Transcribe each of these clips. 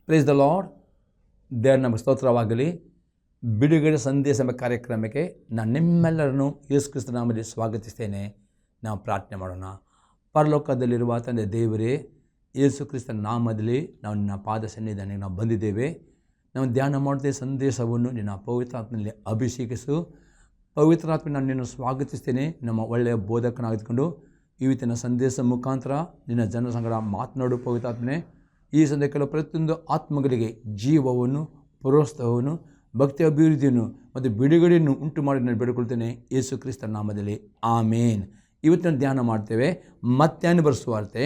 Praise the lord. ದೇವರ ನಮಗೆ ಸ್ತೋತ್ರವಾಗಲಿ. ಬಿಡುಗಡೆ ಸಂದೇಶ ಎಂಬ ಕಾರ್ಯಕ್ರಮಕ್ಕೆ ನಾನು ನಿಮ್ಮೆಲ್ಲರನ್ನು ಯೇಸು ಕ್ರಿಸ್ತನ ನಾಮದಲ್ಲಿ ಸ್ವಾಗತಿಸ್ತೇನೆ. ನಾವು ಪ್ರಾರ್ಥನೆ ಮಾಡೋಣ. ಪರಲೋಕದಲ್ಲಿರುವ ತಂದೆ ದೇವರೇ, ಯೇಸು ಕ್ರಿಸ್ತನ ನಾಮದಲ್ಲಿ ನಾವು ನಿನ್ನ ಪಾದ ಸನ್ನಿಧಾನಕ್ಕೆ ನಾವು ಬಂದಿದ್ದೇವೆ. ನಾವು ಧ್ಯಾನ ಮಾಡುತ್ತೆ ಸಂದೇಶವನ್ನು ನಿನ್ನ ಪವಿತ್ರಾತ್ಮನಲ್ಲಿ ಅಭಿಷೇಕಿಸು. ಪವಿತ್ರಾತ್ಮ ನಾನು ನಿನ್ನನ್ನು ಸ್ವಾಗತಿಸ್ತೇನೆ. ನಮ್ಮ ಒಳ್ಳೆಯ ಬೋಧಕನಾಗಿದ್ಕೊಂಡು ಇವತ್ತಿನ ಸಂದೇಶ ಮುಖಾಂತರ ನಿನ್ನ ಜನ ಸಂಗಡ ಮಾತನಾಡು ಪವಿತ್ರಾತ್ಮನೆ. ಈ ಸಂದೇಶಗಳ ಪ್ರತಿಯೊಂದು ಆತ್ಮಗಳಿಗೆ ಜೀವವನ್ನು, ಪ್ರೋತ್ಸಾಹವನ್ನು, ಭಕ್ತಿ ಅಭಿವೃದ್ಧಿಯನ್ನು ಮತ್ತು ಬಿಡುಗಡೆಯನ್ನು ಉಂಟು ಮಾಡಿ ನಾನು ಬೇಡಿಕೊಳ್ತೇನೆ ಯೇಸು ಕ್ರಿಸ್ತನ ನಾಮದಲ್ಲಿ, ಆಮೇನ್. ಇವತ್ತಿನ ಧ್ಯಾನ ಮಾಡ್ತೇವೆ ಮತ್ತಾಯನ ಬರೆಸುವಾರ್ತೆ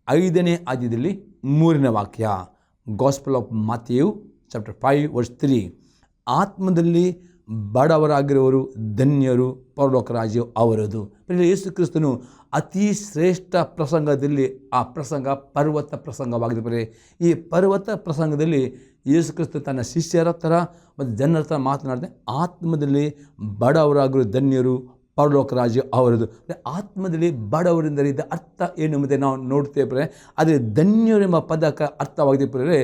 5ನೇ ಅಧ್ಯಾಯದಲ್ಲಿ 3ನೇ ವಾಕ್ಯ. Gospel of Matthew chapter 5:3. ಆತ್ಮದಲ್ಲಿ ಬಡವರಾಗಿರುವವರು ಧನ್ಯರು, ಪರಲೋಕ ರಾಜ್ಯವು ಅವರದು. ಯೇಸು ಕ್ರಿಸ್ತನು ಅತಿ ಶ್ರೇಷ್ಠ ಪ್ರಸಂಗದಲ್ಲಿ, ಆ ಪ್ರಸಂಗ ಪರ್ವತ ಪ್ರಸಂಗವಾಗಿದೆ. ಈ ಪರ್ವತ ಪ್ರಸಂಗದಲ್ಲಿ ಯೇಸು ಕ್ರಿಸ್ತ ತನ್ನ ಶಿಷ್ಯರ ಥರ ಮತ್ತು ಜನರ ಥರ ಮಾತನಾಡಿದೆ. ಆತ್ಮದಲ್ಲಿ ಬಡವರಾಗಿರೋ ಧನ್ಯರು, ಪರಲೋಕ ರಾಜ್ಯ ಅವರದು. ಆತ್ಮದಲ್ಲಿ ಬಡವರಿಂದ ಇದ್ದ ಅರ್ಥ ಏನು ಎಂಬುದೇ ನಾವು ನೋಡ್ತೇವೆ. ಆದರೆ ಧನ್ಯರು ಎಂಬ ಪದಕ್ಕೆ ಅರ್ಥವಾಗಿದೆ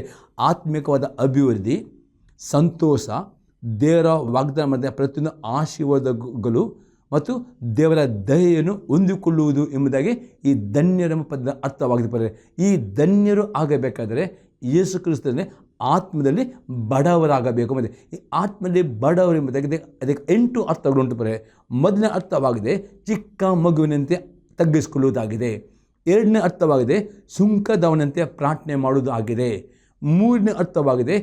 ಆತ್ಮಿಕವಾದ ಅಭಿವೃದ್ಧಿ, ಸಂತೋಷ, ದೇವರ ವಾಗ್ದಾನ ಮಾಡಿದ ಪ್ರತಿಯೊಂದು ಆಶೀರ್ವಾದಗಳು ಮತ್ತು ದೇವರ ದಯೆಯನ್ನು ಹೊಂದಿಕೊಳ್ಳುವುದು ಎಂಬುದಾಗಿ ಈ ಧನ್ಯರೆಂಬ ಪದ ಅರ್ಥವಾಗಿದೆ. ಈ ಧನ್ಯರು ಆಗಬೇಕಾದರೆ ಯೇಸು ಕ್ರಿಸ್ತನೇ ಆತ್ಮದಲ್ಲಿ ಬಡವರಾಗಬೇಕು. ಮತ್ತು ಈ ಆತ್ಮದಲ್ಲಿ ಬಡವರು ಎಂಬುದಾಗಿ ಅದಕ್ಕೆ 8 ಅರ್ಥಗಳುಂಟು. ಮೊದಲನೇ ಅರ್ಥವಾಗಿದೆ ಚಿಕ್ಕ ಮಗುವಿನಂತೆ ತಗ್ಗಿಸಿಕೊಳ್ಳುವುದಾಗಿದೆ. 2ನೇ ಅರ್ಥವಾಗಿದೆ ಸುಂಕದವನಂತೆ ಪ್ರಾರ್ಥನೆ ಮಾಡುವುದು ಆಗಿದೆ. 3ನೇ ಅರ್ಥವಾಗಿದೆ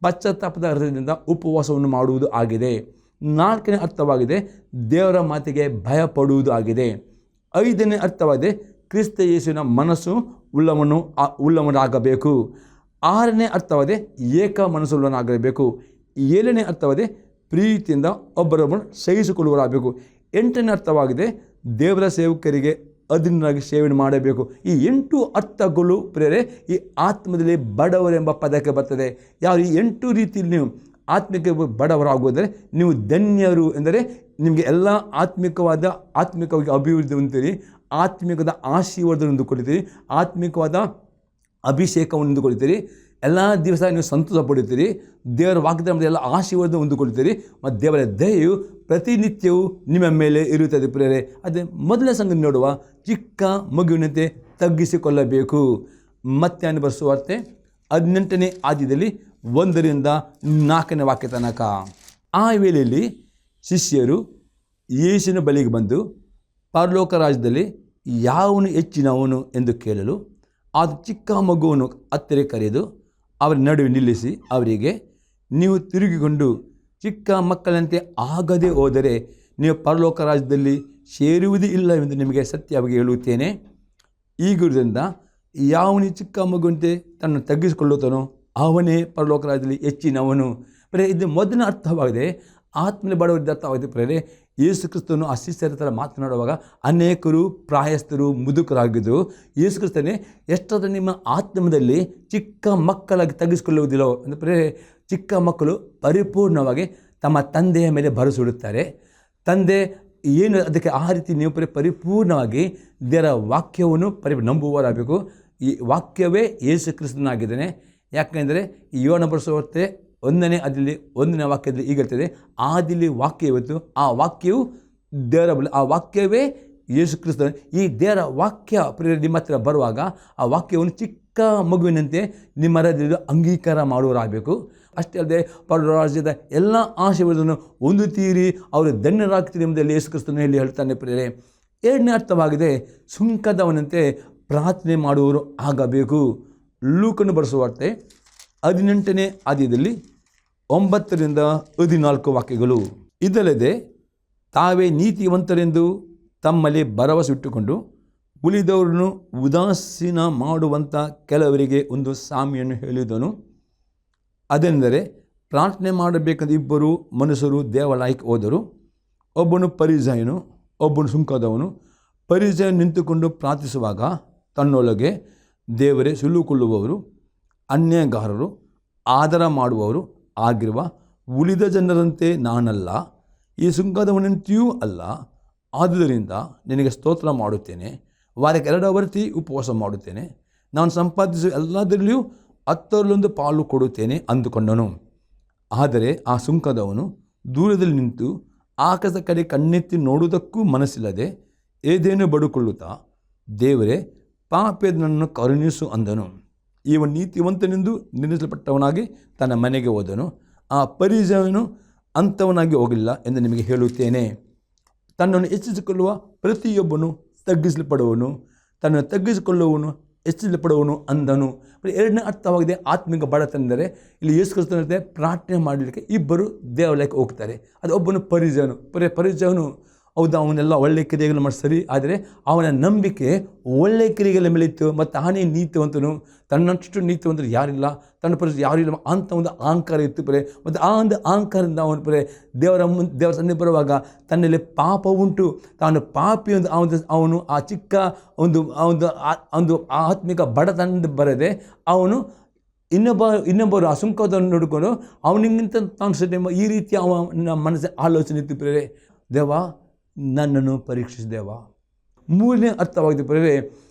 ಪಶ್ಚಾತ್ತಾಪದ ಹೃದಯದಿಂದ ಉಪವಾಸವನ್ನು ಮಾಡುವುದು ಆಗಿದೆ. 4ನೇ ಅರ್ಥವಾಗಿದೆ ದೇವರ ಮಾತಿಗೆ ಭಯಪಡುವುದು ಆಗಿದೆ. 5ನೇ ಅರ್ಥವಾಗಿದೆ ಕ್ರಿಸ್ತ ಯೇಸುವಿನ ಮನಸ್ಸು ಉಳ್ಳವನಾಗಬೇಕು. 6ನೇ ಅರ್ಥವಾಗಿದೆ ಏಕ ಮನಸ್ಸುಳ್ಳವನಾಗಬೇಕು. 7ನೇ ಅರ್ಥವಾಗಿದೆ ಪ್ರೀತಿಯಿಂದ ಒಬ್ಬರೊಬ್ಬರು ಸಹಿಸಿಕೊಳ್ಳುವರಾಗಬೇಕು. 8ನೇ ಅರ್ಥವಾಗಿದೆ ದೇವರ ಸೇವಕರಿಗೆ ಅಧೀನರಾಗಿ ಸೇವನೆ ಮಾಡಬೇಕು. ಈ 8 ಅರ್ಥಗಳು ಈ ಆತ್ಮದಲ್ಲಿ ಬಡವರೆಂಬ ಪದಕ್ಕೆ ಬರ್ತದೆ. ಯಾವ ಈ 8 ರೀತಿಯಲ್ಲಿ ನೀವು ಆತ್ಮಿಕ ಬಡವರಾಗುವುದರೆ ನೀವು ಧನ್ಯರು ಎಂದರೆ ನಿಮಗೆ ಎಲ್ಲ ಆತ್ಮಿಕವಾಗಿ ಅಭಿವೃದ್ಧಿ ಹೊಂದುತ್ತೀರಿ, ಆತ್ಮಿಕವಾದ ಆಶೀರ್ವಾದವನ್ನು ಹೊಂದಿಕೊಳ್ಳುತ್ತೀರಿ, ಆತ್ಮಿಕವಾದ ಅಭಿಷೇಕವನ್ನು ಹೊಂದಿಕೊಳ್ಳುತ್ತೀರಿ, ಎಲ್ಲ ದಿವಸ ನೀವು ಸಂತೋಷ ಪಡುತ್ತೀರಿ, ದೇವರ ವಾಗ್ದಾನದ ಎಲ್ಲ ಆಶೀರ್ವಾದ ಹೊಂದಿಕೊಳ್ಳುತ್ತೀರಿ ಮತ್ತು ದೇವರ ದಯೆಯು ಪ್ರತಿನಿತ್ಯವೂ ನಿಮ್ಮ ಮೇಲೆ ಇರುತ್ತದೆ. ಪ್ರಿಯರೇ, ಅದೇ ಮೊದಲನೇ ಸಂಗತಿ ನೋಡುವ, ಚಿಕ್ಕ ಮಗುವಿನಂತೆ ತಗ್ಗಿಸಿಕೊಳ್ಳಬೇಕು. ಮತ್ತಾಯನ ಬರೆಸುವಾರ್ತೆ 18ನೇ ಅಧ್ಯಾಯದಲ್ಲಿ 1ರಿಂದ 4ನೇ ವಾಕ್ಯ ತನಕ. ಆ ವೇಳೆಯಲ್ಲಿ ಶಿಷ್ಯರು ಯೇಸುವಿನ ಬಳಿಗೆ ಬಂದು ಪರಲೋಕ ರಾಜ್ಯದಲ್ಲಿ ಯಾವನು ಹೆಚ್ಚಿನವನು ಎಂದು ಕೇಳಲು, ಅದು ಚಿಕ್ಕ ಮಗುವನ್ನು ಹತ್ತಿರ ಕರೆದು ಅವರ ನಡುವೆ ನಿಲ್ಲಿಸಿ ಅವರಿಗೆ, ನೀವು ತಿರುಗಿಕೊಂಡು ಚಿಕ್ಕ ಮಕ್ಕಳಂತೆ ಆಗದೆ ಹೋದರೆ ನೀವು ಪರಲೋಕ ರಾಜ್ಯದಲ್ಲಿ ಸೇರುವುದೇ ಇಲ್ಲ ಎಂದು ನಿಮಗೆ ಸತ್ಯವಾಗಿ ಹೇಳುತ್ತೇನೆ. ಈಗಿರುವುದರಿಂದ ಯಾವನು ಚಿಕ್ಕ ಮಗುವಂತೆ ತನ್ನನ್ನು ತಗ್ಗಿಸಿಕೊಳ್ಳುತ್ತಾನೋ ಅವನೇ ಪರಲೋಕ ರಾಜ್ಯದಲ್ಲಿ ಹೆಚ್ಚಿನವನು. ಇದು ಮೊದಲನೇ ಅರ್ಥವಾಗಿದೆ. ಆತ್ಮದಲ್ಲಿ ಬಡವರಿದ್ದ ಅರ್ಥವಾಗಿದೆ. ಯೇಸು ಕ್ರಿಸ್ತನು ಆ ಶಿಷ್ಯರ ಥರ ಮಾತನಾಡುವಾಗ ಅನೇಕರು ಪ್ರಾಯಸ್ಥರು, ಮುದುಕರಾಗಿದ್ದರು. ಯೇಸು ಕ್ರಿಸ್ತನೇ ಎಷ್ಟಾದರೂ ನಿಮ್ಮ ಆತ್ಮದಲ್ಲಿ ಚಿಕ್ಕ ಮಕ್ಕಳಾಗಿ ತಗ್ಗಿಸಿಕೊಳ್ಳುವುದಿಲ್ಲ ಅಂದರೆ ಚಿಕ್ಕ ಮಕ್ಕಳು ಪರಿಪೂರ್ಣವಾಗಿ ತಮ್ಮ ತಂದೆಯ ಮೇಲೆ ಭರವಸೆಯಿಡುತ್ತಾರೆ. ತಂದೆ ಏನು ಅದಕ್ಕೆ ಆ ರೀತಿ ನೀವು ಪರಿಪೂರ್ಣವಾಗಿ ದೇವರ ವಾಕ್ಯವನ್ನು ನಂಬುವರಾಗಬೇಕು. ಈ ವಾಕ್ಯವೇ ಯೇಸು ಕ್ರಿಸ್ತನಾಗಿದ್ದಾನೆ. ಯಾಕೆಂದರೆ ಯೋನ ಬರೆಸುವಾರ್ತೆ 1ನೇ ಅಧ್ಯಾಯದಲ್ಲಿ 1ನೇ ವಾಕ್ಯದಲ್ಲಿ ಈಗಿರ್ತದೆ, ಆದಿಲಿ ವಾಕ್ಯ ಇವತ್ತು, ಆ ವಾಕ್ಯವು ದೇವರ ಬಳಿ, ಆ ವಾಕ್ಯವೇ ಯೇಸು ಕ್ರಿಸ್ತ. ಈ ದೇವರ ವಾಕ್ಯ ನಿಮ್ಮ ಹತ್ರ ಬರುವಾಗ ಆ ವಾಕ್ಯವನ್ನು ಚಿಕ್ಕ ಮಗುವಿನಂತೆ ನಿಮ್ಮ ಹೃದಯದಲ್ಲಿ ಅಂಗೀಕಾರ ಮಾಡುವರಾಗಬೇಕು. ಅಷ್ಟೇ ಅಲ್ಲದೆ ಪರಲೋಕ ರಾಜ್ಯದ ಎಲ್ಲ ಆಶೀರ್ವಾದವನ್ನು ಹೊಂದುತ್ತೀರಿ, ಅವರು ಧನ್ಯರಾಗ್ತೀರಿ ಎಂಬುದರಲ್ಲಿ ಯೇಸು ಕ್ರಿಸ್ತನು ಹೇಳಿ ಹೇಳ್ತಾನೆ. ಪ್ರಿಯರೇ, 2ನೇ ಅರ್ಥವಾಗಿದೆ ಸುಂಕದವನಂತೆ ಪ್ರಾರ್ಥನೆ ಮಾಡುವವರು ಆಗಬೇಕು. ಲೂಕನು ಬರೆಸುವಾರ್ತೆ 18ನೇ ಅಧ್ಯಾಯದಲ್ಲಿ 9ರಿಂದ 14 ವಾಕ್ಯಗಳು. ಇದಲ್ಲದೆ ತಾವೇ ನೀತಿವಂತರೆಂದು ತಮ್ಮಲ್ಲಿ ಭರವಸೆ ಇಟ್ಟುಕೊಂಡು ಉಳಿದವರನ್ನು ಉದಾಸೀನ ಮಾಡುವಂಥ ಕೆಲವರಿಗೆ ಒಂದು ಸಾಮ್ಯವನ್ನು ಹೇಳಿದನು. ಅದೆಂದರೆ, ಪ್ರಾರ್ಥನೆ ಮಾಡಬೇಕೆಂದು 2 ಮನುಷ್ಯರು ದೇವಾಲಯಕ್ಕೆ ಹೋದರು. ಒಬ್ಬನು ಪರಿಸಯನು, ಒಬ್ಬನು ಸುಂಕದವನು. ಪರಿಸಯನು ನಿಂತುಕೊಂಡು ಪ್ರಾರ್ಥಿಸುವಾಗ ತನ್ನೊಳಗೆ, ದೇವರೇ, ಸುಲುಕೊಳ್ಳುವವರು, ಅನ್ಯಾಯಗಾರರು, ಆದರ ಮಾಡುವವರು ಆಗಿರುವ ಉಳಿದ ಜನರಂತೆ ನಾನಲ್ಲ, ಈ ಸುಂಕದವನಂತೆಯೂ ಅಲ್ಲ. ಆದುದರಿಂದ ನಿನಗೆ ಸ್ತೋತ್ರ ಮಾಡುತ್ತೇನೆ. ವಾರಕ್ಕೆ 2 ಆವರ್ತಿ ಉಪವಾಸ ಮಾಡುತ್ತೇನೆ, ನಾನು ಸಂಪಾದಿಸುವ ಎಲ್ಲದರಲ್ಲಿಯೂ 10 ಪಾಲು ಕೊಡುತ್ತೇನೆ ಅಂದುಕೊಂಡನು. ಆದರೆ ಆ ಸುಂಕದವನು ದೂರದಲ್ಲಿ ನಿಂತು ಆಕಾಶದ ಕಡೆ ಕಣ್ಣೆತ್ತಿ ನೋಡುವುದಕ್ಕೂ ಮನಸ್ಸಿಲ್ಲದೆ ಏದೇನು ಬಡುಕೊಳ್ಳುತ್ತಾ, ದೇವರೇ, ಪಾಪಿಯದನನ್ನು ಕರುಣಿಸು ಅಂದನು. ಇವನು ನೀತಿವಂತನೆಂದು ನಿರ್ಣಯಿಸಲ್ಪಟ್ಟವನಾಗಿ ತನ್ನ ಮನೆಗೆ ಹೋದನು. ಆ ಪರಿಸರನು ಅಂಥವನಾಗಿ ಹೋಗಲಿಲ್ಲ ಎಂದು ನಿಮಗೆ ಹೇಳುತ್ತೇನೆ. ತನ್ನನ್ನು ಹೆಚ್ಚಿಸಿಕೊಳ್ಳುವ ಪ್ರತಿಯೊಬ್ಬನು ತಗ್ಗಿಸಲ್ಪಡುವನು, ತನ್ನನ್ನು ತಗ್ಗಿಸಿಕೊಳ್ಳುವನು ಹೆಚ್ಚಿಸಲ್ಪಡುವನು ಅಂದನು. ಎರಡನೇ ಅರ್ಥವಾಗಿದೆ ಆತ್ಮಿಕ ಬಡತನ ಎಂದರೆ ಇಲ್ಲಿ ಯೇಸು ಕ್ರಿಸ್ತನ ಪ್ರಾರ್ಥನೆ ಮಾಡಲಿಕ್ಕೆ ಇಬ್ಬರು ದೇವಾಲಯಕ್ಕೆ ಹೋಗ್ತಾರೆ. ಅದು ಒಬ್ಬನು ಪರಿಸರನು ಹೌದು, ಅವನೆಲ್ಲ ಒಳ್ಳೆಯ ಕ್ರಿಯೆಗಳು ಮಾಡಿ ಸರಿ, ಆದರೆ ಅವನ ನಂಬಿಕೆ ಒಳ್ಳೆಯ ಕ್ರಿಯೆಗಳ ಮೇಲೆ ಇತ್ತು. ಮತ್ತು ಆನೇ ನೀತಿವಂತನು, ತನ್ನಷ್ಟು ನೀತಿವಂತರು ಯಾರಿಲ್ಲ, ತನ್ನ ಪರಿಸ್ಥಿತಿ ಯಾರಿಲ್ಲ ಅಂತ ಒಂದು ಅಹಂಕಾರ ಇತ್ತು ಮತ್ತು ಆ ಒಂದು ಅಹಂಕಾರದಿಂದ ಅವನು ದೇವರ ಸನ್ನಿಧಿ ಬರುವಾಗ ತನ್ನಲ್ಲಿ ಪಾಪ ಉಂಟು, ತಾನು ಪಾಪಿ ಅವನು ಆ ಚಿಕ್ಕ ಒಂದು ಆತ್ಮಿಕ ಬಡತನದಿಂದ ಬರದೆ ಅವನು ಇನ್ನೊಬ್ಬರು ಆ ಸುಂಕವನ್ನು ನೋಡಿಕೊಂಡು ಅವನಿಗಿಂತ ತಾನು ಈ ರೀತಿಯ ಅವನ ಮನಸ್ಸಿನ ಆಲೋಚನೆ ಇತ್ತು. ದೇವ, ನನ್ನನ್ನು ಪರೀಕ್ಷಿಸಿದೇವ. ಮೂರನೇ ಅರ್ಥವಾಗಿದೆ ಪ್ರೇರೆ,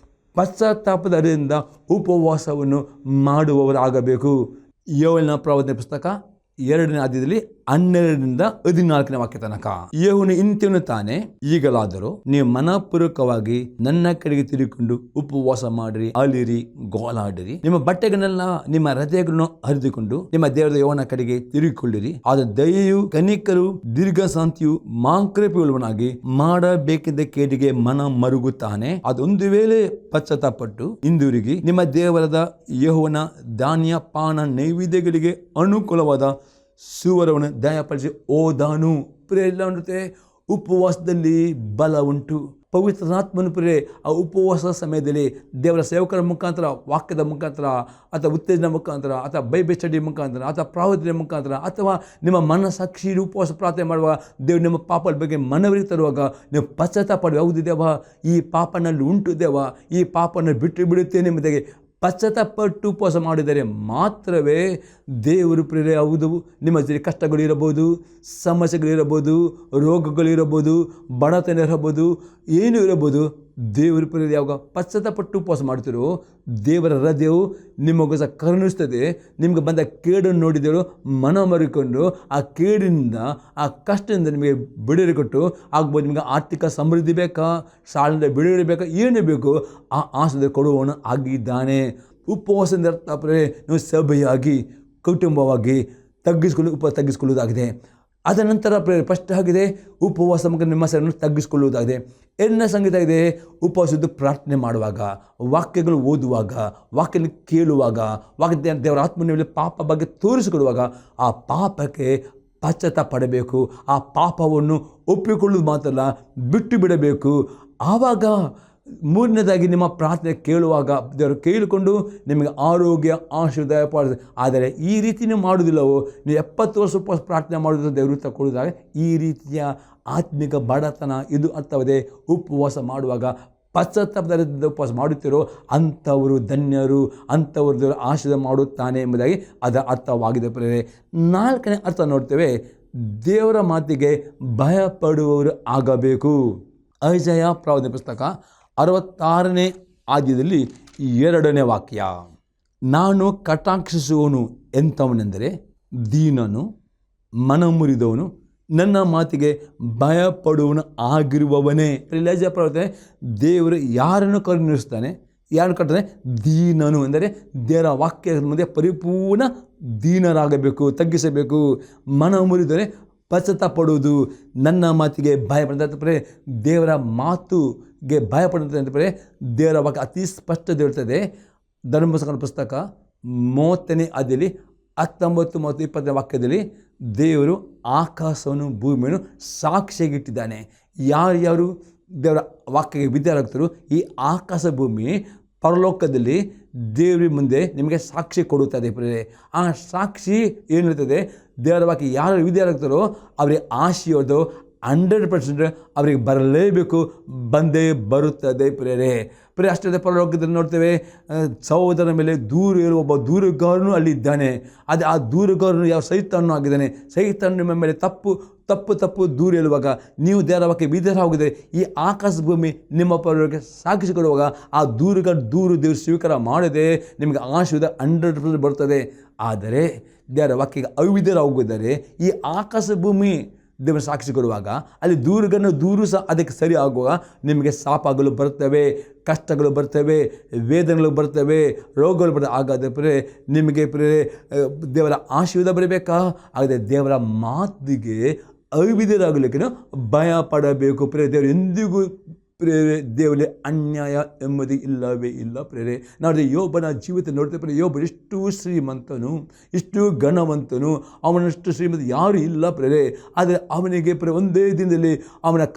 ಪಶ್ಚಾತ್ತಾಪದ ಅರಿವಿಂದ ಉಪವಾಸವನ್ನು ಮಾಡುವವರಾಗಬೇಕು. ಯೋವೇಲನ ಪ್ರವಾದನೆ ಪುಸ್ತಕ 2ನೇ ಅಧ್ಯಾಯದಲ್ಲಿ 12-14 ವಾಕ್ಯ ತನಕ. ಯೆಹೋವನು ಇಂತೆನ್ನು ತಾನೆ, ಈಗಲಾದರೂ ನೀವು ಮನಪೂರ್ವಕವಾಗಿ ನನ್ನ ಕಡೆಗೆ ತಿರುಗಿಕೊಂಡು ಉಪವಾಸ ಮಾಡಿರಿ, ಅಲಿರಿ, ಗೋಳಾಡಿರಿ. ನಿಮ್ಮ ಬಟ್ಟೆಗಳನ್ನೆಲ್ಲ ನಿಮ್ಮ ಹೃದಯಗಳನ್ನು ಹರಿದುಕೊಂಡು ನಿಮ್ಮ ದೇವರ ಯೆಹೋವನ ಕಡೆಗೆ ತಿರುಗಿಕೊಳ್ಳಿರಿ. ಆದ ದಯೆಯು ಕನಿಕರು ದೀರ್ಘಶಾಂತಿಯು ಮಾಂಕ್ರಪಿಳುವನಾಗಿ ಮಾಡಬೇಕಿದ್ದ ಕೇಡಿಗೆ ಮನ ಮರುಗುತ್ತಾನೆ. ಅದೊಂದು ವೇಳೆ ಪಶ್ಚಾತ್ತಾಪಟ್ಟು ಹಿಂದಿರುಗಿ ನಿಮ್ಮ ದೇವರದ ಯೆಹೋವನ ಧಾನ್ಯ ಪಾನ ನೈವೇದ್ಯಗಳಿಗೆ ಅನುಕೂಲವಾದ ಸುವರವನ್ನು ದಯಪಾಲಿಸಿ ಓದಾನು. ಎಲ್ಲ ಉಂಟೆ, ಉಪವಾಸದಲ್ಲಿ ಬಲ ಉಂಟು. ಪವಿತ್ರಾತ್ಮನು ಆ ಉಪವಾಸ ಸಮಯದಲ್ಲಿ ದೇವರ ಸೇವಕರ ಮುಖಾಂತರ, ವಾಕ್ಯದ ಮುಖಾಂತರ ಅಥವಾ ಉತ್ತೇಜನ ಮುಖಾಂತರ ಅಥವಾ ಬೈಬಲ್ ಸ್ಟಡಿ ಮುಖಾಂತರ ಅಥವಾ ಪ್ರಾರ್ಥನೆ ಮುಖಾಂತರ ಅಥವಾ ನಿಮ್ಮ ಮನಸ್ಸಾಕ್ಷಿ ಉಪವಾಸ ಪ್ರಾರ್ಥನೆ ಮಾಡುವ ದೇವರು ನಿಮ್ಮ ಪಾಪದ ಬಗ್ಗೆ ಮನವರಿ ತರುವಾಗ ನೀವು ಪಶ್ಚಾತ್ತಾಪ, ಹೌದು ದೇವ, ಈ ಪಾಪನಲ್ಲಿ ಉಂಟು ದೇವ, ಈ ಪಾಪನ ಬಿಟ್ಟು ಬಿಡುತ್ತೇನೆ ಎಂಬುದಾಗಿ ಪಶ್ಚಾತ್ತಾಪಟ್ಟು ಉಪವಾಸ ಮಾಡಿದರೆ ಮಾತ್ರವೇ ದೇವರು ಪ್ರೇರೆ. ಹೌದು, ನಿಮ್ಮ ಜೊತೆ ಕಷ್ಟಗಳಿರಬಹುದು, ಸಮಸ್ಯೆಗಳಿರಬಹುದು, ರೋಗಗಳಿರಬಹುದು, ಬಡತನ ಇರಬಹುದು, ಏನೂ ಇರಬಹುದು. ದೇವರು ಪ್ರೇರೆ ಯಾವಾಗ ಪಶ್ಚಾತ್ತಾಪಟ್ಟು ಉಪವಾಸ ಮಾಡ್ತಿರೋ ದೇವರ ಹೃದಯವು ನಿಮಗೋಸ್ಕರ ಕರುಣಿಸ್ತದೆ. ನಿಮಗೆ ಬಂದ ಕೇಡನ್ನು ನೋಡಿದರು ಮನ ಮರಿಕೊಂಡು ಆ ಕೇಡಿನಿಂದ, ಆ ಕಷ್ಟದಿಂದ ನಿಮಗೆ ಬಿಡುಗಡೆ ಕೊಟ್ಟು ಆಗ್ಬೋದು. ನಿಮಗೆ ಆರ್ಥಿಕ ಸಮೃದ್ಧಿ ಬೇಕಾ, ಸಾಲಿನಿಂದ ಬಿಡುಗಡೆ ಬೇಕಾ, ಏನು ಬೇಕು ಆ ಆಸೆ ಕೊಡುವವನು ಆಗಿದ್ದಾನೆ. ಉಪವಾಸದಿಂದ ನೀವು ಸಭೆಯಾಗಿ ಕುಟುಂಬವಾಗಿ ತಗ್ಗಿಸಿಕೊಳ್ಳುವುದಾಗಿದೆ. ಅದರ ನಂತರ ಫಸ್ಟ್ ಆಗಿದೆ ಉಪವಾಸ ನಿಮ್ಮ ಹೆಸರನ್ನು ತಗ್ಗಿಸಿಕೊಳ್ಳುವುದಾಗಿದೆ. ಎರಡನೇ ಸಂಗೀತ ಇದೆ ಉಪವಾಸದ್ದು ಪ್ರಾರ್ಥನೆ ಮಾಡುವಾಗ, ವಾಕ್ಯಗಳು ಓದುವಾಗ, ವಾಕ್ಯ ಕೇಳುವಾಗ, ವಾಕ್ಯ ದೇವರ ಆತ್ಮನ ಪಾಪ ಬಗ್ಗೆ ತೋರಿಸಿಕೊಡುವಾಗ ಆ ಪಾಪಕ್ಕೆ ಪಶ್ಚಾತ್ತಾಪ ಪಡಬೇಕು. ಆ ಪಾಪವನ್ನು ಒಪ್ಪಿಕೊಳ್ಳುವುದು ಮಾತ್ರ ಬಿಟ್ಟು ಬಿಡಬೇಕು. ಆವಾಗ ಮೂರನೇದಾಗಿ ನಿಮ್ಮ ಪ್ರಾರ್ಥನೆ ಕೇಳುವಾಗ ದೇವರು ಕೇಳಿಕೊಂಡು ನಿಮಗೆ ಆರೋಗ್ಯ ಆಶೀರ್ವಾದ ಪಾಲಿಸ. ಆದರೆ ಈ ರೀತಿ ನೀವು ಮಾಡುವುದಿಲ್ಲವೋ, ನೀವು 70 ವರ್ಷ ಉಪವಾಸ ಪ್ರಾರ್ಥನೆ ಮಾಡುವುದು ದೇವರು ತಗೊಳ್ಳುವಾಗ ಈ ರೀತಿಯ ಆತ್ಮಿಕ ಬಡತನ ಇದು ಅರ್ಥವಿದೆ. ಉಪವಾಸ ಮಾಡುವಾಗ ಪಶ್ಚಾತ್ತಾಪದ ಉಪವಾಸ ಮಾಡುತ್ತೀರೋ ಅಂಥವರು ಧನ್ಯರು, ಅಂಥವರು ದೇವರು ಆಶೀರ್ವಾದ ಮಾಡುತ್ತಾನೆ ಎಂಬುದಾಗಿ ಅದರ ಅರ್ಥವಾಗಿದೆ ಪ್ರೇರೆ. 4ನೇ ಅರ್ಥ ನೋಡ್ತೇವೆ, ದೇವರ ಮಾತಿಗೆ ಭಯಪಡುವವರು ಆಗಬೇಕು. ಐಜಯ ಪ್ರವಾದನೆ ಪುಸ್ತಕ 66ನೇ ಅಧ್ಯಾಯದಲ್ಲಿ 2ನೇ ವಾಕ್ಯ, ನಾನು ಕಟಾಕ್ಷಿಸುವವನು ಎಂಥವನೆಂದರೆ ದೀನನು, ಮನಮುರಿದವನು, ನನ್ನ ಮಾತಿಗೆ ಭಯಪಡುವವನು ಆಗಿರುವವನೇ. ಐಜಯ ಪ್ರವಾದನೆ ದೇವರು ಯಾರನ್ನು ಕರುಣಿಸ್ತಾನೆ, ಯಾರನ್ನು ಕಟ್ತಾನೆ? ದೀನನು ಎಂದರೆ ದೇವರ ವಾಕ್ಯದ ಮುಂದೆ ಪರಿಪೂರ್ಣ ದೀನರಾಗಬೇಕು, ತಗ್ಗಿಸಬೇಕು. ಮನ ಮುರಿದರೆ ಪಶ್ಚಾತ್ತಾಪಡುವುದು, ನನ್ನ ಮಾತಿಗೆ ಭಯಪಡ. ದೇವರ ಮಾತುಗೆ ಭಯಪಡುತ್ತೆ ಅಂತ ದೇವರ ವಾಕ್ಯ ಅತಿ ಸ್ಪಷ್ಟತೆ ಇರ್ತದೆ. ಧರ್ಮಶಾಸ್ತ್ರ ಪುಸ್ತಕ 30ನೇ ಅಧ್ಯಾಯದಲ್ಲಿ 19, 30, 20ನೇ ವಾಕ್ಯದಲ್ಲಿ ದೇವರು ಆಕಾಶವನ್ನು ಭೂಮಿಯನ್ನು ಸಾಕ್ಷಿಯಾಗಿಟ್ಟಿದ್ದಾನೆ. ಯಾರ್ಯಾರು ದೇವರ ವಾಕ್ಯಕ್ಕೆ ವಿದ್ಯಾರ್ಥಿಗಳು ಈ ಆಕಾಶ ಭೂಮಿ ಪರಲೋಕದಲ್ಲಿ ದೇವರ ಮುಂದೆ ನಿಮಗೆ ಸಾಕ್ಷಿ ಕೊಡುತ್ತದೆ. ಆ ಸಾಕ್ಷಿ ಏನಿರ್ತದೆ, ದೇವರ ವಾಕ್ಯ ಯಾರು ವಿದ್ಯಾರ್ಥಿಗಳು ಅವರಿಗೆ ಆಶೀರ್ವಾದ 100% ಅವರಿಗೆ ಬರಲೇಬೇಕು, ಬಂದೇ ಬರುತ್ತದೆ ಪ್ರೇರೆ. ಅಷ್ಟೇ ಪರಲೋಕದಲ್ಲಿ ನೋಡ್ತೇವೆ, ಸಹೋದರನ ಮೇಲೆ ದೂರ ಇರುವ ಒಬ್ಬ ದೂರುಗಾರನು ಅಲ್ಲಿ ಇದ್ದಾನೆ. ಅದು ಆ ದೂರುಗಾರನು ಯಾವ ಸೈತಾನನು ಆಗಿದ್ದಾನೆ. ಸೈತಾನ ನಿಮ್ಮ ಮೇಲೆ ತಪ್ಪು ದೂರ ಹೇಳುವಾಗ, ನೀವು ದೇವರ ವಾಕ್ಯ ವಿಧೇಯರ ಹೋಗಿದರೆ ಈ ಆಕಾಶ ಭೂಮಿ ನಿಮ್ಮ ಪರವಾಗಿ ಸಾಕ್ಷಿಸಿಕೊಡುವಾಗ ಆ ದೂರು ದೇವರು ಸ್ವೀಕಾರ ಮಾಡದೆ ನಿಮಗೆ ಆಶೀರ್ವಾದ 100% ಬರ್ತದೆ. ಆದರೆ ದೇವರ ವಾಕ್ಯಕ್ಕೆ ಅವಿಧೇಯರ ಹೋಗಿದರೆ ಈ ಆಕಾಶ ಭೂಮಿ ದೇವರ ಸಾಕ್ಷಿ ಕೊಡುವಾಗ ಅಲ್ಲಿ ದೂರು ಸಹ ಅದಕ್ಕೆ ಸರಿ ಆಗುವಾಗ ನಿಮಗೆ ಶಾಪಗಳು ಬರ್ತವೆ, ಕಷ್ಟಗಳು ಬರ್ತವೆ, ವೇದನೆಗಳು ಬರ್ತವೆ, ರೋಗಗಳು ಬರ್ತವೆ. ಹಾಗಾದರೆ ನಿಮಗೆ ದೇವರ ಆಶೀರ್ವಾದ ಬರಬೇಕಾ? ಹಾಗಾದರೆ ದೇವರ ಮಾತಿಗೆ ಅವಿಧೇಯರಾಗಲಿಕ್ಕೆ ಭಯ ಪಡಬೇಕು. ದೇವರು ಎಂದಿಗೂ ದೇವರಲ್ಲಿ ಅನ್ಯಾಯ ಎಂಬುದು ಇಲ್ಲವೇ ಇಲ್ಲ. ನಾವು ಯೋಬನ ಜೀವಿತ ನೋಡ್ತೇವೆ. ಯೋಬ ಎಷ್ಟು ಶ್ರೀಮಂತನು, ಇಷ್ಟು ಘನವಂತನು, ಅವನಷ್ಟು ಶ್ರೀಮಂತ ಯಾರು ಇಲ್ಲ ಆದರೆ ಅವನಿಗೆ ಒಂದೇ ದಿನದಲ್ಲಿ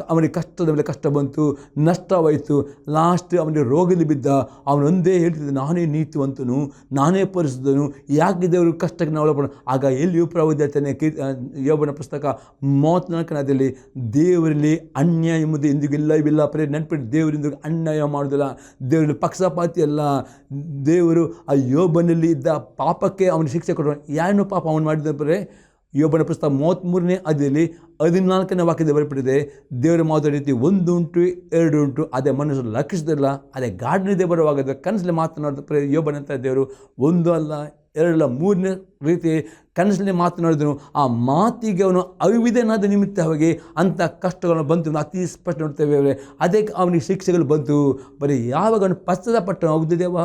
ಅವನಿಗೆ ಕಷ್ಟದ ಮೇಲೆ ಕಷ್ಟ ಬಂತು, ನಷ್ಟವಾಯಿತು. ಲಾಸ್ಟ್ ಅವನಿಗೆ ರೋಗದಲ್ಲಿ ಬಿದ್ದ. ಅವನೊಂದೇ ಹೇಳ್ತಿದ್ದ, ನಾನೇ ನೀತಿವಂತನು, ನಾನೇ ಪರಿಶುದ್ಧನು, ಯಾಕೆ ದೇವರು ಕಷ್ಟಕ್ಕೆ ನಾವು ಒಳಪಡ. ಆಗ ಎಲ್ಲಿಯೂ ಪ್ರವಾದಿಯಾಗ್ತಾನೆ ಯೋಬನ ಪುಸ್ತಕ 34ನೇ ದೇವರಲ್ಲಿ ಅನ್ಯಾಯ ಎಂಬುದು ಎಂದಿಗೂ ಇಲ್ಲವಿಲ್ಲ. ನೆನಪಿಟ್ಟು ದೇವರಿಂದ ಅನ್ಯಾಯ ಮಾಡೋದಿಲ್ಲ. ದೇವರಲ್ಲಿ ಪಕ್ಷಪಾತಿ ಅಲ್ಲ. ದೇವರು ಆ ಯೋಬನಲ್ಲಿ ಇದ್ದ ಪಾಪಕ್ಕೆ ಅವನ ಶಿಕ್ಷೆ ಕೊಟ್ಟರು. ಯಾರನ್ನು ಪಾಪ ಅವನು ಮಾಡಿದ ಯೋಬನ ಪುಸ್ತಕ 33ನೇ ಅಧ್ಯಾಯದಲ್ಲಿ 14ನೇ ವಾಕ್ಯದಲ್ಲಿ ಬರಲ್ಪಟ್ಟಿದೆ, ದೇವರ ಮಾತಾಡೋ ರೀತಿ 1 ಉಂಟು 2 ಉಂಟು. ಅದೇ ಮನುಷ್ಯರು ಲಕ್ಷಿಸದಿಲ್ಲ. ಅದೇ ಗಾಢನಿದೆ ಬರುವಾಗ ಕನಸಲ್ಲಿ ಮಾತನಾಡಿದ ಯೋಬನಂತ ದೇವರು 1 ಅಲ್ಲ 2 ಅಲ್ಲ 3ನೇ ರೀತಿ ಕನಸಲ್ಲಿ ಮಾತನಾಡಿದನು. ಆ ಮಾತಿಗೆ ಅವನು ಅವಿಧೇಯನಾದ ನಿಮಿತ್ತವಾಗಿ ಅಂಥ ಕಷ್ಟಗಳನ್ನು ಬಂತು. ಅತಿ ಸ್ಪಷ್ಟ ನೋಡ್ತೇವೆ. ಅದಕ್ಕೆ ಅವನಿಗೆ ಶಿಕ್ಷೆಗಳು ಬಂತು. ಬರೀ ಯಾವಾಗ ಅವನು ಪಶ್ಚಾತ್ತಾಪಪಟ್ಟು, ಹೌದು ದೇವ,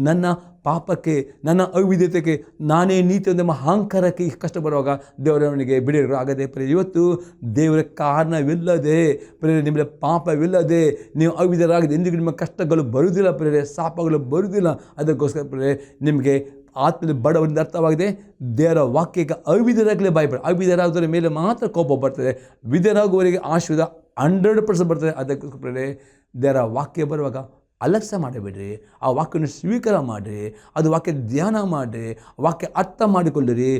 ನನ್ನ ಪಾಪಕ್ಕೆ, ನನ್ನ ಅವಿಧೇಯತೆಗೆ, ನಾನೇ ನೀತಿ ಎಂಬ ಅಹಂಕಾರಕ್ಕೆ ಕಷ್ಟ ಬರುವಾಗ ದೇವರವನಿಗೆ ಬಿಡಿರು. ಆಗದೆ ಇವತ್ತು ದೇವರ ಕಾರಣವಿಲ್ಲದೆ ನಿಮಗೆ ಪಾಪವಿಲ್ಲದೆ ನೀವು ಅವಿಧೇಯರಾಗದೆ ಎಂದಿಗೂ ನಿಮ್ಮ ಕಷ್ಟಗಳು ಬರುವುದಿಲ್ಲ, ಶಾಪಗಳು ಬರುವುದಿಲ್ಲ. ಅದಕ್ಕೋಸ್ಕರ ನಿಮಗೆ ಆತ್ಮದಲ್ಲಿ ಬಡವರಿಂದ ಅರ್ಥವಾಗಿದೆ. ದೇವರ ವಾಕ್ಯಕ್ಕೆ ಅವಿಧೇಯರಾಗಲೇ ಭಯಪಡ. ಅವಿಧೇಯರಾಗೋದ್ರ ಮೇಲೆ ಮಾತ್ರ ಕೋಪ ಬರ್ತದೆ. ವಿಧೇಯರಾಗುವವರಿಗೆ ಆಶೀರ್ವಾದ 100% ಬರ್ತದೆ. ಅದಕ್ಕೋಸ್ಕರ ದೇವರ ವಾಕ್ಯ ಬರುವಾಗ ಅಲಕ್ಷ್ಯ ಮಾಡಬೇಡ್ರಿ. ಆ ವಾಕ್ಯವನ್ನು ಸ್ವೀಕಾರ ಮಾಡಿರಿ, ಅದು ವಾಕ್ಯ ಧ್ಯಾನ ಮಾಡಿರಿ, ವಾಕ್ಯ ಅರ್ಥ ಮಾಡಿಕೊಳ್ಳಿರಿ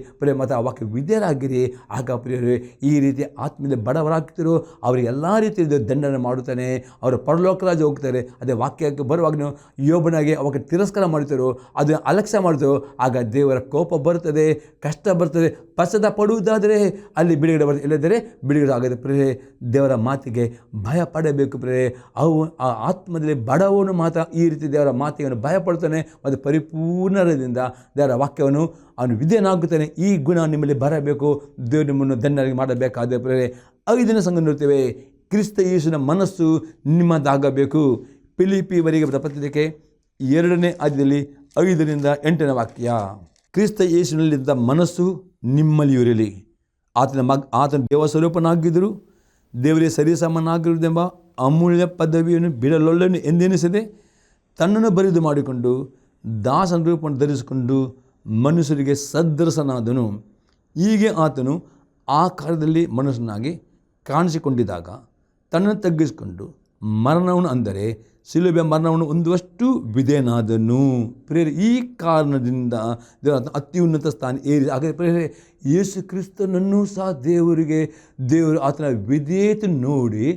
ಮತ್ತು ಆ ವಾಕ್ಯ ವಿಧೇಯರಾಗಿರಿ. ಆಗ ಪ್ರಿಯರೇ, ಈ ರೀತಿ ಆತ್ಮೀಯ ಬಡವರಾಗ್ತಿರೋ ಅವರಿಗೆ ಎಲ್ಲ ರೀತಿಯ ದಂಡನೆ ಮಾಡುತ್ತಾನೆ. ಅವರು ಪರಲೋಕ ರಾಜ್ಯ ಹೋಗ್ತಾರೆ. ಅದೇ ವಾಕ್ಯಕ್ಕೆ ಬರುವಾಗ ನೀವು ಯೋಬನಾಗೆ ಅವಾಗ ತಿರಸ್ಕಾರ ಮಾಡ್ತಾರೋ, ಅದನ್ನು ಅಲಕ್ಷ್ಯ ಮಾಡ್ತಾರೋ, ಆಗ ದೇವರ ಕೋಪ ಬರ್ತದೆ, ಕಷ್ಟ ಬರ್ತದೆ. ಪಶ್ಚಾತ್ತಾಪ ಪಡುವುದಾದರೆ ಅಲ್ಲಿ ಬಿಡುಗಡೆ ಬರ್ತದೆ, ಇಲ್ಲದರೆ ಬಿಡುಗಡೆ ಆಗದೆ. ದೇವರ ಮಾತಿಗೆ ಭಯ ಪಡಬೇಕು. ಅವು ಆ ಆತ್ಮದಲ್ಲಿ ಬಡವನು ಮಾತ್ರ ಈ ರೀತಿ ದೇವರ ಮಾತಿಗೆ ಭಯಪಡ್ತಾನೆ ಮತ್ತು ಪರಿಪೂರ್ಣದಿಂದ ದೇವರ ವಾಕ್ಯವನ್ನು ಅವನು ವಿಧೇಯನಾಗುತ್ತಾನೆ. ಈ ಗುಣ ನಿಮ್ಮಲ್ಲಿ ಬರಬೇಕು. ದೇವರು ನಿಮ್ಮನ್ನು ದಂಡನೆ ಮಾಡಬೇಕಾದ 5ನೇ ಸಂಘ ನೋಡ್ತೇವೆ. ಕ್ರಿಸ್ತ ಯೇಸುವಿನ ಮನಸ್ಸು ನಿಮ್ಮದಾಗಬೇಕು. ಫಿಲಿಪ್ಪಿಯವರಿಗೆ ಬರೆದ ಪತ್ರಿಕೆ 2ನೇ ಅಧ್ಯಾಯದಲ್ಲಿ 5ರಿಂದ 8ನೇ ವಾಕ್ಯ. ಕ್ರಿಸ್ತ ಯೇಸುವಿನಲ್ಲಿದ್ದ ಮನಸ್ಸು ನಿಮ್ಮಲ್ಲಿರಲಿ. ಆತನ ದೇವ ಸ್ವರೂಪನಾಗಿದ್ದರು, ದೇವರಿಗೆ ಸರಿಸಮನಾಗಿರುವುದೆಂಬ ಅಮೂಲ್ಯ ಪದವಿಯನ್ನು ಬಿಡಲೊಳ್ಳೆನು ಎಂದೆನಿಸದೆ ತನ್ನನ್ನು ಬರಿದು ಮಾಡಿಕೊಂಡು ದಾಸನ ರೂಪವನ್ನು ಧರಿಸಿಕೊಂಡು ಮನುಷ್ಯರಿಗೆ ಸದೃಶನಾದನು. ಹೀಗೆ ಆತನು ಆ ಕಾಲದಲ್ಲಿ ಮನುಷ್ಯನಾಗಿ ಕಾಣಿಸಿಕೊಂಡಿದ್ದಾಗ ತನ್ನನ್ನು ತಗ್ಗಿಸಿಕೊಂಡು ಮರಣವನ್ನು, ಅಂದರೆ ಶಿಲುಬೆ ಮರಣವನ್ನು ಹೊಂದುವಷ್ಟು ವಿಧೇಯನಾದನು. ಈ ಕಾರಣದಿಂದ ಅತ್ಯುನ್ನತ ಸ್ಥಾನ ಏರಿ. ಹಾಗಾದರೆ ಯೇಸು ಕ್ರಿಸ್ತನನ್ನು ಸಹ ದೇವರು ಆತನ ವಿಧೇಯತೆ ನೋಡಿ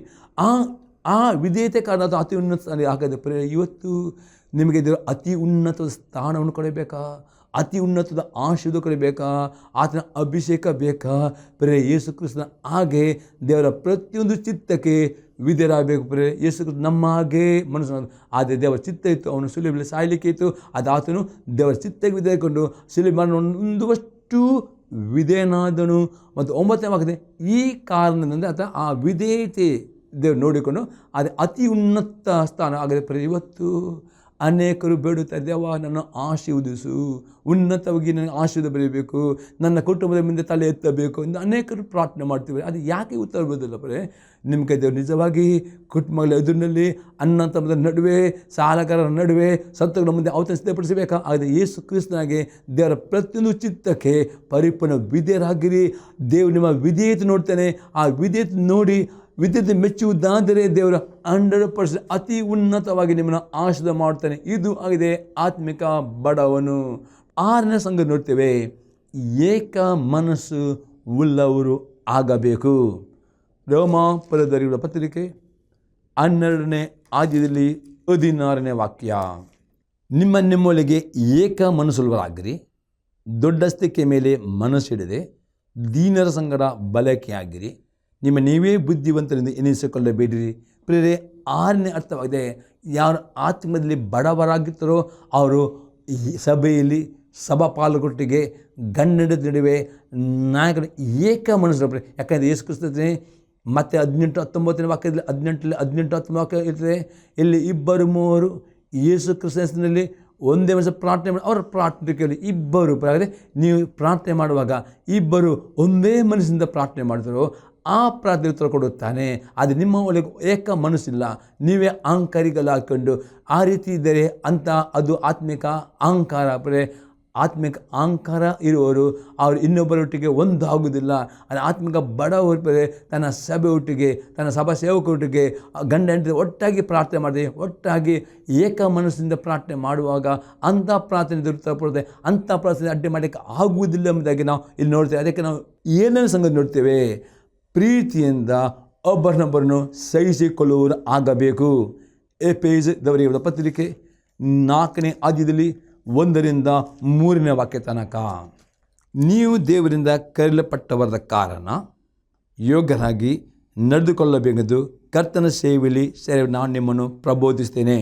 ಆ ವಿಧೇಯತೆ ಕಾರಣ ಅತ್ಯುನ್ನತ ಸ್ಥಾನ. ಹಾಗಾದರೆ ಇವತ್ತು ನಿಮಗೆ ದೇವರು ಅತಿ ಉನ್ನತ ಸ್ಥಾನವನ್ನು ಕೊಡಬೇಕಾ? ಅತಿ ಉನ್ನತದ ಆಶೀರ್ವಾದ ಕೊಡಬೇಕಾ? ಆತನ ಅಭಿಷೇಕ ಬೇಕಾ? ಯೇಸು ಕ್ರಿಸ್ತನ ಹಾಗೆ ದೇವರ ಪ್ರತಿಯೊಂದು ಚಿತ್ತಕ್ಕೆ ವಿಧೇಯರಾಗಬೇಕು. ಯೇಸು ಕ್ರಿಸ್ತ ನಮ್ಮ ಹಾಗೆ ಮನುಷ್ಯನ, ಆದರೆ ದೇವರ ಚಿತ್ತ ಇತ್ತು, ಅವನು ಶಿಲುಬೆಯಲ್ಲಿ ಸಾಯಲಿಕ್ಕೆ ಇತ್ತು. ಅದು ಆತನು ದೇವರ ಚಿತ್ತಕ್ಕೆ ವಿಧೇಯಕೊಂಡು ಶಿಲುಬೆ ಮರಣವನ್ನು ಹೊಂದುವಷ್ಟು ವಿಧೇಯನಾದನು. ಮತ್ತು 9ನೇ ವಾಕ್ಯದಲ್ಲಿ ಈ ಕಾರಣದಿಂದ ಆತ ಆ ವಿಧೇಯತೆ ದೇವರು ನೋಡಿಕೊಂಡು ಅದು ಅತಿ ಉನ್ನತ ಸ್ಥಾನ. ಹಾಗಾದರೆ ಇವತ್ತು ಅನೇಕರು ಬೇಡುತ್ತಾರೆ, ದೇವ ನನ್ನ ಆಶೀರ್ವದಿಸು, ಉನ್ನತವಾಗಿ ನನಗೆ ಆಶೀರ್ವಾದ ಬರೀಬೇಕು, ನನ್ನ ಕುಟುಂಬದ ಮುಂದೆ ತಲೆ ಎತ್ತಬೇಕು ಎಂದು ಅನೇಕರು ಪ್ರಾರ್ಥನೆ ಮಾಡ್ತೀವಿ. ಅದು ಯಾಕೆ ಉತ್ತರ ಬರೋದಿಲ್ಲ? ನಿಮಗೆ ದೇವರು ನಿಜವಾಗಿ ಕುಟುಂಬಗಳ ಎದುರಿನಲ್ಲಿ, ಅಣ್ಣ ತಮ್ಮದ ನಡುವೆ, ಸಾಲಗಾರರ ನಡುವೆ, ಸತ್ತುಗಳ ಮುಂದೆ ಅವತನ ಸಿದ್ಧಪಡಿಸಬೇಕಾ? ಆದರೆ ಯೇಸು ಕ್ರಿಸ್ತನಾಗೆ ದೇವರ ಪ್ರತಿಯೊಂದು ಚಿತ್ತಕ್ಕೆ ಪರಿಪೂರ್ಣ ವಿಧೇಯರಾಗಿರಿ. ದೇವರು ನಿಮ್ಮ ವಿಧೇಯತೆ ನೋಡ್ತಾನೆ. ಆ ವಿಧೇಯತೆ ನೋಡಿ ವಿದ್ಯತೆ ಮೆಚ್ಚುವುದಾದರೆ ದೇವರು 100% ಅತಿ ಉನ್ನತವಾಗಿ ನಿಮ್ಮನ್ನು ಆಶೀರ್ವಾದ ಮಾಡ್ತಾನೆ. ಇದು ಆಗಿದೆ ಆತ್ಮಿಕ ಬಡವನು. 6ನೇ ಸಂಘ ನೋಡ್ತೇವೆ, ಏಕ ಮನಸ್ಸು ಉಳ್ಳವರು ಆಗಬೇಕು. ರೋಮಾಪುರದವರ ಪತ್ರಿಕೆ 12ನೇ ಅಧ್ಯಾಯದಲ್ಲಿ 16ನೇ ವಾಕ್ಯ. ನಿಮ್ಮೊಳಗೆ ಏಕ ಮನಸ್ಸುಳ್ಳವರಾಗಿರಿ, ದೊಡ್ಡಸ್ತಿಕೆ ಮೇಲೆ ಮನಸ್ಸಿಡದೆ ದೀನರ ಸಂಗಡ ಬಲಕೆಯಾಗಿರಿ, ನಿಮ್ಮ ನೀವೇ ಬುದ್ಧಿವಂತರಿಂದ ಎನಿಸಿಕೊಳ್ಳಬೇಡಿರಿ. ಪ್ರಿಯರೇ, 6ನೇ ಅರ್ಥವಾಗಿದೆ, ಯಾರು ಆತ್ಮದಲ್ಲಿ ಬಡವರಾಗಿರ್ತಾರೋ ಅವರು ಈ ಸಭೆಯಲ್ಲಿ ಸಭಾಪಾಲಕರೊಟ್ಟಿಗೆ ಗಂಡನ ನಡುವೆ ನಾಯಕರು ಏಕ ಮನಸ್ಸು. ಯಾಕಂದರೆ ಯೇಸು ಕ್ರಿಸ್ತನೇ ಮತ್ತೆ 18-19 ವಾಕ್ಯದಲ್ಲಿ 18-19 ವಾಕ್ಯ ಇರ್ತದೆ. ಇಲ್ಲಿ 2-3 ಯೇಸು ಕ್ರಿಸ್ತನಲ್ಲಿ ಒಂದೇ ಮನಸ್ಸು ಪ್ರಾರ್ಥನೆ ಮಾಡಿ ಅವರ ಪ್ರಾರ್ಥನೆ ಕೇಳಿ. ಇಬ್ಬರು ನೀವು ಪ್ರಾರ್ಥನೆ ಮಾಡುವಾಗ ಇಬ್ಬರು ಒಂದೇ ಮನಸ್ಸಿಂದ ಪ್ರಾರ್ಥನೆ ಮಾಡಿದ್ರು ಆ ಪ್ರಾರ್ಥನೆ ಉತ್ತರ ಕೊಡುತ್ತಾನೆ. ಅದು ನಿಮ್ಮ ಒಳಗೆ ಏಕ ಮನಸ್ಸಿಲ್ಲ, ನೀವೇ ಅಹಂಕಾರಿಗಳು ಹಾಕ್ಕೊಂಡು ಆ ರೀತಿ ಇದ್ದರೆ ಅಂತ ಅದು ಆತ್ಮಿಕ ಅಹಂಕಾರ. ಆತ್ಮಿಕ ಅಹಂಕಾರ ಇರುವವರು ಅವರು ಇನ್ನೊಬ್ಬರೊಟ್ಟಿಗೆ ಒಂದು ಆಗುವುದಿಲ್ಲ. ಅದು ಆತ್ಮಿಕ ಬಡವರು ತನ್ನ ಸಭೆ ಒಟ್ಟಿಗೆ, ತನ್ನ ಸಭಾ ಸೇವಕರೊಟ್ಟಿಗೆ ಗಂಡ ಹೆಂಡತಿ ಒಟ್ಟಾಗಿ ಪ್ರಾರ್ಥನೆ ಮಾಡಿದೆ, ಒಟ್ಟಾಗಿ ಏಕ ಮನಸ್ಸಿಂದ ಪ್ರಾರ್ಥನೆ ಮಾಡುವಾಗ ಅಂಥ ಪ್ರಾರ್ಥನೆ ದೊರೆತಪಡುತ್ತೆ. ಅಂಥ ಪ್ರಾರ್ಥನೆ ಅಡ್ಡಿ ಮಾಡಲಿಕ್ಕೆ ಆಗುವುದಿಲ್ಲ ಎಂಬುದಾಗಿ ನಾವು ಇಲ್ಲಿ ನೋಡ್ತೇವೆ. ಅದಕ್ಕೆ ನಾವು ಏನೇನು ಸಂಗತಿ ನೋಡ್ತೇವೆ, ಪ್ರೀತಿಯಿಂದ ಒಬ್ಬರನ್ನೊಬ್ಬರನ್ನು ಸಹಿಸಿಕೊಳ್ಳುವರು ಆಗಬೇಕು. ಎಫೆಸದವರಿಗೆ ಪತ್ರಿಕೆ 4ನೇ ಅಧ್ಯಾಯದಲ್ಲಿ 1-3 ವಾಕ್ಯ ತನಕ, ನೀವು ದೇವರಿಂದ ಕರೆಯಲ್ಪಟ್ಟವರದ ಕಾರಣ ಯೋಗ್ಯರಾಗಿ ನಡೆದುಕೊಳ್ಳಬೇಕೆಂದು ಕರ್ತನ ಸೇವೆಯಲ್ಲಿ ನಾನು ನಿಮ್ಮನ್ನು ಪ್ರಬೋಧಿಸ್ತೇನೆ.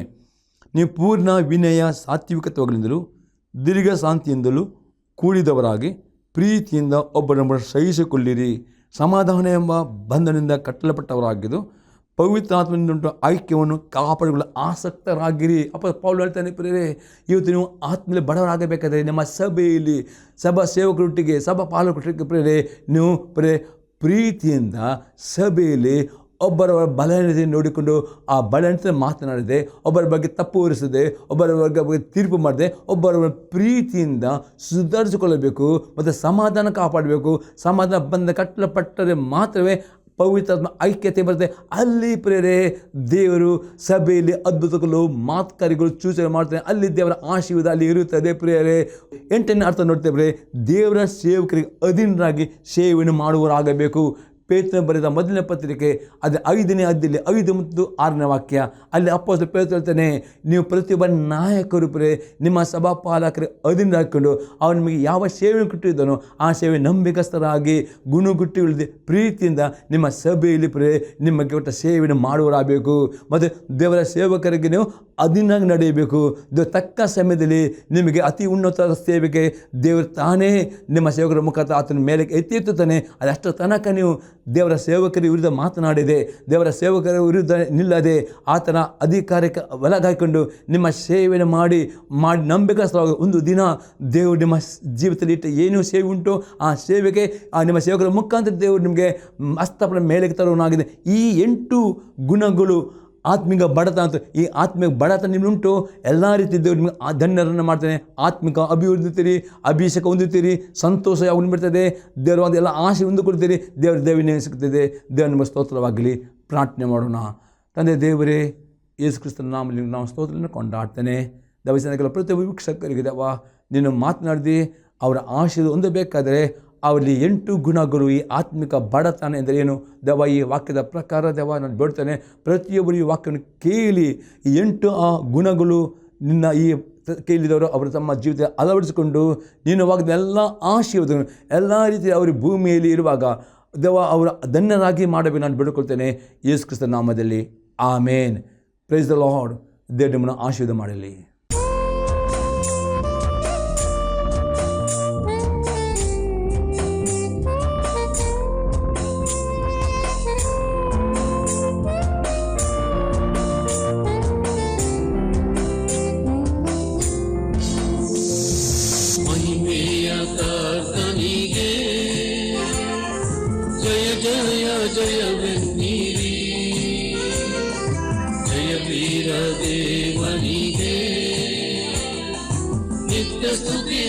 ನೀವು ಪೂರ್ಣ ವಿನಯ ಸಾತ್ವಿಕತ್ವಗಳಿಂದಲೂ ದೀರ್ಘ ಶಾಂತಿಯಿಂದಲೂ ಕೂಡಿದವರಾಗಿ ಪ್ರೀತಿಯಿಂದ ಒಬ್ಬರನ್ನೊಬ್ಬರು ಸಹಿಸಿಕೊಳ್ಳಿರಿ. ಸಮಾಧಾನ ಎಂಬ ಬಂಧನದಿಂದ ಕಟ್ಟಲ್ಪಟ್ಟವರಾಗಿದ್ದು ಪವಿತ್ರಾತ್ಮನಿಂದ ಐಕ್ಯವನ್ನು ಕಾಪಾಡಿಕೊಳ್ಳಲು ಆಸಕ್ತರಾಗಿರಿ. ಪೌಲು ಹೇಳ್ತಾನೆ, ಪ್ರಿಯರೇ, ಇವತ್ತು ನೀವು ಆತ್ಮದಲ್ಲಿ ಬಡವರಾಗಬೇಕಾದರೆ ನಮ್ಮ ಸಭೆಯಲ್ಲಿ ಸಭಾ ಸೇವಕರೊಟ್ಟಿಗೆ ಸಭಾ ಪಾಲಕರೊಟ್ಟಿಗೆ ಪ್ರಿಯರೇ ನೀವು ಪ್ರೀತಿಯಿಂದ ಸಭೆಯಲ್ಲಿ ಒಬ್ಬರ ಬಲಹೀನತೆ ನೋಡಿಕೊಂಡು ಆ ಬಲಹೀನತೆ ಮಾತನಾಡದೆ, ಒಬ್ಬರ ಬಗ್ಗೆ ತಪ್ಪು ಹೊರಿಸದೆ, ಒಬ್ಬರ ಬಗ್ಗೆ ತೀರ್ಪು ಮಾಡದೆ, ಒಬ್ಬರ ಪ್ರೀತಿಯಿಂದ ಸುಧಾರಿಸಿಕೊಳ್ಳಬೇಕು ಮತ್ತು ಸಮಾಧಾನ ಕಾಪಾಡಬೇಕು. ಸಮಾಧಾನ ಬಂದ ಕಟ್ಟಲ್ಪಟ್ಟರೆ ಮಾತ್ರವೇ ಪವಿತ್ರಾತ್ಮ ಐಕ್ಯತೆ ಬರುತ್ತೆ. ಅಲ್ಲಿ ಪ್ರೇರೆ ದೇವರು ಸಭೆಯಲ್ಲಿ ಅದ್ಭುತಗಳು ಮಾತುಕಾರಿಗಳು ಸೂಚನೆ ಮಾಡ್ತಾರೆ. ಅಲ್ಲಿ ದೇವರ ಆಶೀರ್ವಾದ ಅಲ್ಲಿ ಇರುತ್ತದೆ. ಪ್ರಿಯರೇ, 8ನೇ ಅರ್ಥ ನೋಡ್ತೇವೆ, ದೇವರ ಸೇವಕರಿಗೆ ಅಧೀನರಾಗಿ ಸೇವೆಯನ್ನು ಮಾಡುವವರಾಗಬೇಕು. ಪೇತ್ರನ ಬರೆದ ಮೊದಲನೇ ಪತ್ರಿಕೆ ಅದು 5ನೇ ಅಧ್ಯಾಯದಲ್ಲಿ 5 ಮತ್ತು 6ನೇ ವಾಕ್ಯ, ಅಲ್ಲಿ ಅಪೊಸ್ತಲ ಪೇತ್ರ ಹೇಳ್ತಾನೆ, ನೀವು ಪ್ರತಿಯೊಬ್ಬ ನಾಯಕರು ನಿಮ್ಮ ಸಭಾಪಾಲಕರ ಅಧೀನ ಹಾಕಿಕೊಂಡು ಅವನು ನಿಮಗೆ ಯಾವ ಸೇವೆ ಕೊಟ್ಟಿದ್ದಾನೋ ಆ ಸೇವೆ ನಂಬಿಕಸ್ಥರಾಗಿ ಗುಣಗುಟ್ಟಿ ಉಳಿದು ಪ್ರೀತಿಯಿಂದ ನಿಮ್ಮ ಸಭೆಯಲ್ಲಿ ನಿಮಗೆ ಕೊಟ್ಟ ಸೇವೆಯನ್ನು ಮಾಡುವರಾಗಬೇಕು. ಮತ್ತು ದೇವರ ಸೇವಕರಿಗೆ ನೀವು ಅಧೀನಾಗಿ ನಡೆಯಬೇಕು. ತಕ್ಕ ಸಮಯದಲ್ಲಿ ನಿಮಗೆ ಅತಿ ಉನ್ನತ ಸೇವೆಗೆ ದೇವರು ತಾನೇ ನಿಮ್ಮ ಸೇವಕರ ಮುಖಾಂತರ ಆತನ ಮೇಲೆ ಎತ್ತಿರ್ತಾನೆ. ಅದಷ್ಟು ತನಕ ನೀವು ದೇವರ ಸೇವಕರ ವಿರುದ್ಧ ಮಾತನಾಡಿದೆ, ದೇವರ ಸೇವಕರ ವಿರುದ್ಧ ನಿಲ್ಲದೆ ಆತನ ಅಧಿಕಾರಕ್ಕೆ ಒಳಗಾಕೊಂಡು ನಿಮ್ಮ ಸೇವೆಯನ್ನು ಮಾಡಿ ನಂಬಿಕಸ್ಥರಾಗಿ ಒಂದು ದಿನ ದೇವರು ನಿಮ್ಮ ಜೀವಿತದಲ್ಲಿ ಇಟ್ಟ ಏನು ಸೇವೆ ಉಂಟು ಆ ಸೇವೆಗೆ ನಿಮ್ಮ ಸೇವಕರ ಮುಖಾಂತರ ದೇವರು ನಿಮಗೆ ಹಸ್ತಪದ ಮೇಲೆ ತರುವನಾಗಿದೆ. ಈ 8 ಗುಣಗಳು ಆತ್ಮಿಕ ಬಡತ ಅಂತ. ಈ ಆತ್ಮಿಕ ಬಡತ ನಿಮ್ಮುಂಟು, ಎಲ್ಲ ರೀತಿ ದೇವರು ನಿಮಗೆ ಧನ್ಯರನ್ನು ಮಾಡ್ತಾನೆ. ಆತ್ಮಿಕ ಅಭಿವೃದ್ಧಿತೀರಿ, ಅಭಿಷೇಕ ಹೊಂದುತ್ತೀರಿ, ಸಂತೋಷ ಯಾವಾಗ ಬರ್ತದೆ, ದೇವರ ಎಲ್ಲ ಆಸೆ ಹೊಂದಿಕೊಳ್ತೀರಿ, ದೇವರ ಸಿಗ್ತದೆ. ದೇವರು ನಿಮಗೆ ಸ್ತೋತ್ರವಾಗಲಿ. ಪ್ರಾರ್ಥನೆ ಮಾಡೋಣ. ತಂದೆ ದೇವರೇ, ಯೇಸು ಕ್ರಿಸ್ತನ ನಾಮದಲ್ಲಿ ನಾವು ಸ್ತೋತ್ರವನ್ನು ಕೊಂಡಾಡ್ತೇನೆ. ದಯವಿಟ್ಟು ಪ್ರತಿಯೊಬ್ಬ ವೀಕ್ಷಕರಿಗೆ ದೇವ ನೀನು ಮಾತನಾಡಿದಿ, ಅವರ ಆಶೀರ್ವಾದ ಹೊಂದಬೇಕಾದರೆ ಅವರಲ್ಲಿ 8 ಗುಣಗಳು. ಈ ಆತ್ಮಿಕ ಬಡತನ ಎಂದರೆ ಏನು ದೇವ, ಈ ವಾಕ್ಯದ ಪ್ರಕಾರ ದೇವ ನಾನು ಬೇಡ್ತೇನೆ, ಪ್ರತಿಯೊಬ್ಬರು ಈ ವಾಕ್ಯವನ್ನು ಕೇಳಿ ಈ 8 ಗುಣಗಳು ನಿನ್ನ ಈ ಕೇಳಿದವರು ಅವರು ತಮ್ಮ ಜೀವಿತ ಅಳವಡಿಸಿಕೊಂಡು ನೀನು ವಾಗ್ದ ಎಲ್ಲ ಆಶೀರ್ವಾದಗಳು ಎಲ್ಲ ರೀತಿ ಅವರು ಭೂಮಿಯಲ್ಲಿ ಇರುವಾಗ ದೇವ ಅವರ ಧನ್ಯರಾಗಿ ಮಾಡಬೇಕು ನಾನು ಬೇಡಿಕೊಳ್ತೇನೆ ಯೇಸು ಕ್ರಿಸ್ತನ ನಾಮದಲ್ಲಿ. ಆಮೇನ್. Praise the Lord. ದೇವರು ನಿಮ್ಮನ್ನು ಆಶೀರ್ವಾದ ಮಾಡಲಿ. ಜಯವೆನ್ನಿರಿ, ಜಯ ವೀರ ದೇವನಿಗೆ ನಿತ್ಯ ಸ್ತುತಿ